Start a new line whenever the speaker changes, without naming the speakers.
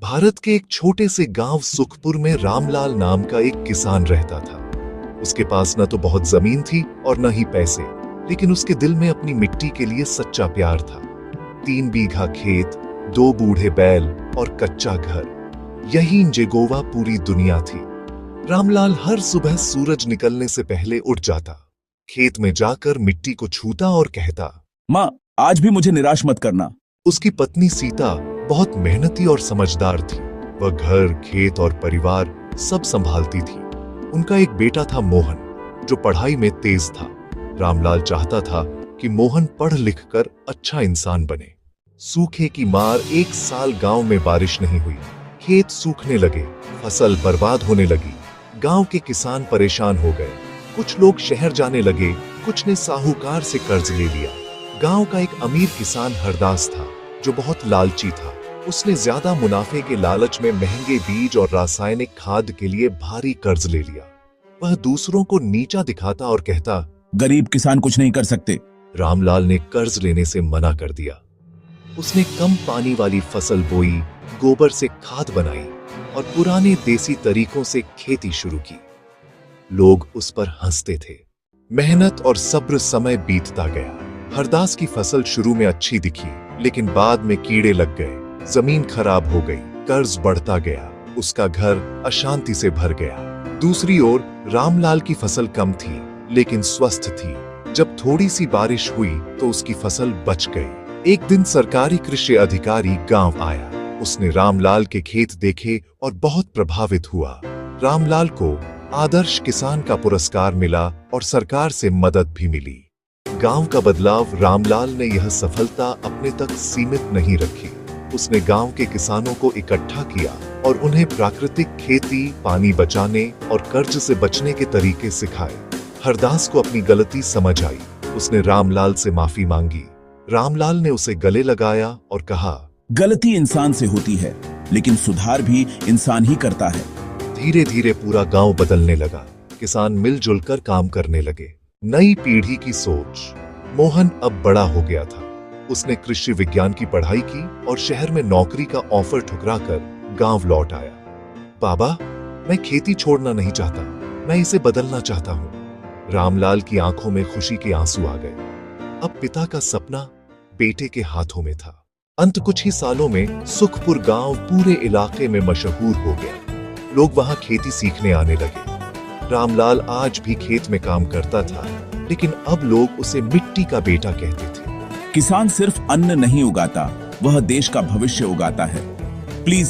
भारत के एक छोटे से गांव सुखपुर में रामलाल नाम का एक किसान रहता था। उसके पास न तो बहुत जमीन थी और न ही पैसे, लेकिन उसके दिल में अपनी मिट्टी के लिए सच्चा प्यार था। 3 बीघा खेत, 2 बूढ़े बैल और कच्चा घर, यही जेगोवा पूरी दुनिया थी। रामलाल हर सुबह सूरज निकलने से पहले उठ जाता, खेत में जाकर मिट्टी को छूता और कहता,
माँ, आज भी मुझे निराश मत करना।
उसकी पत्नी सीता बहुत मेहनती और समझदार थी। वह घर, खेत और परिवार सब संभालती थी। उनका एक बेटा था मोहन, जो पढ़ाई में तेज था। रामलाल चाहता था कि मोहन पढ़ लिख कर अच्छा इंसान बने। सूखे की मार 1 साल गांव में बारिश नहीं हुई। खेत सूखने लगे, फसल बर्बाद होने लगी। गांव के किसान परेशान हो गए। कुछ लोग शहर जाने लगे, कुछ ने साहूकार से कर्ज ले लिया। गांव का एक अमीर किसान हरदास था, जो बहुत लालची था। उसने ज्यादा मुनाफे के लालच में महंगे बीज और रासायनिक खाद के लिए भारी कर्ज ले लिया। वह दूसरों को नीचा दिखाता और कहता,
गरीब किसान कुछ नहीं कर सकते।
रामलाल ने कर्ज लेने से मना कर दिया। उसने कम पानी वाली फसल बोई, गोबर से खाद बनाई और पुराने देसी तरीकों से खेती शुरू की। लोग उस पर हंसते थे। मेहनत और सब्र समय बीतता गया। हरदास की फसल शुरू में अच्छी दिखी, लेकिन बाद में कीड़े लग गए, जमीन खराब हो गई, कर्ज बढ़ता गया। उसका घर अशांति से भर गया। दूसरी ओर रामलाल की फसल कम थी, लेकिन स्वस्थ थी। जब थोड़ी सी बारिश हुई तो उसकी फसल बच गई। एक दिन सरकारी कृषि अधिकारी गांव आया। उसने रामलाल के खेत देखे और बहुत प्रभावित हुआ। रामलाल को आदर्श किसान का पुरस्कार मिला और सरकार से मदद भी मिली। गांव का बदलाव रामलाल ने यह सफलता अपने तक सीमित नहीं रखी। उसने गांव के किसानों को इकट्ठा किया और उन्हें प्राकृतिक खेती, पानी बचाने और कर्ज से बचने के तरीके सिखाए। हरदास को अपनी गलती समझ आई। उसने रामलाल से माफी मांगी। रामलाल ने उसे गले लगाया और कहा,
गलती इंसान से होती है, लेकिन सुधार भी इंसान ही करता है।
धीरे धीरे पूरा गांव बदलने लगा। किसान मिलजुल कर काम करने लगे। नई पीढ़ी की सोच। मोहन अब बड़ा हो गया था। उसने कृषि विज्ञान की पढ़ाई की और शहर में नौकरी का ऑफर ठुकराकर गांव लौट आया। बाबा, मैं खेती छोड़ना नहीं चाहता, मैं इसे बदलना चाहता हूं। रामलाल की आंखों में खुशी के आंसू आ गए। अब पिता का सपना बेटे के हाथों में था। अंत कुछ ही सालों में सुखपुर गांव पूरे इलाके में मशहूर हो गया। लोग वहां खेती सीखने आने लगे। रामलाल आज भी खेत में काम करता था, लेकिन अब लोग उसे मिट्टी का बेटा कहते थे।
किसान सिर्फ अन्न नहीं उगाता, वह देश का भविष्य उगाता है। प्लीज